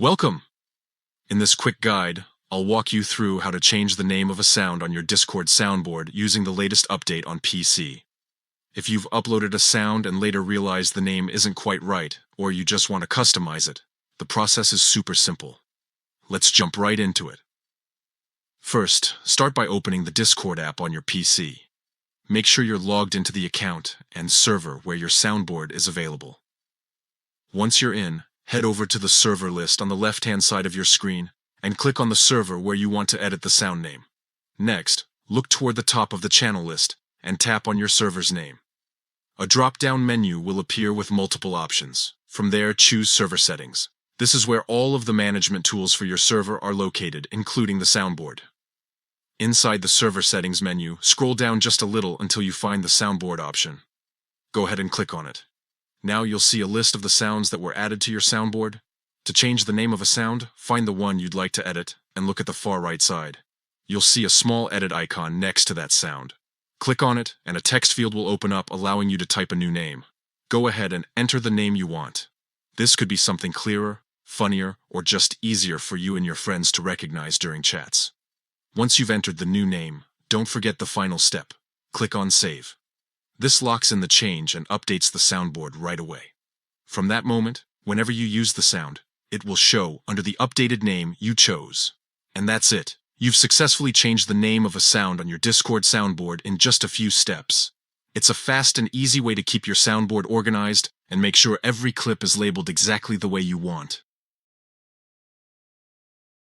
Welcome! In this quick guide, I'll walk you through how to change the name of a sound on your Discord soundboard using the latest update on PC. If you've uploaded a sound and later realized the name isn't quite right, or you just want to customize it, the process is super simple. Let's jump right into it. First, start by opening the Discord app on your PC. Make sure you're logged into the account and server where your soundboard is available. Once you're in, head over to the server list on the left-hand side of your screen and click on the server where you want to edit the sound name. Next, look toward the top of the channel list and tap on your server's name. A drop-down menu will appear with multiple options. From there, choose Server Settings. This is where all of the management tools for your server are located, including the soundboard. Inside the Server Settings menu, scroll down just a little until you find the soundboard option. Go ahead and click on it. Now you'll see a list of the sounds that were added to your soundboard. To change the name of a sound, find the one you'd like to edit and look at the far right side. You'll see a small edit icon next to that sound. Click on it and a text field will open up, allowing you to type a new name. Go ahead and enter the name you want. This could be something clearer, funnier, or just easier for you and your friends to recognize during chats. Once you've entered the new name, don't forget the final step. Click on Save. This locks in the change and updates the soundboard right away. From that moment, whenever you use the sound, it will show under the updated name you chose. And that's it. You've successfully changed the name of a sound on your Discord soundboard in just a few steps. It's a fast and easy way to keep your soundboard organized and make sure every clip is labeled exactly the way you want.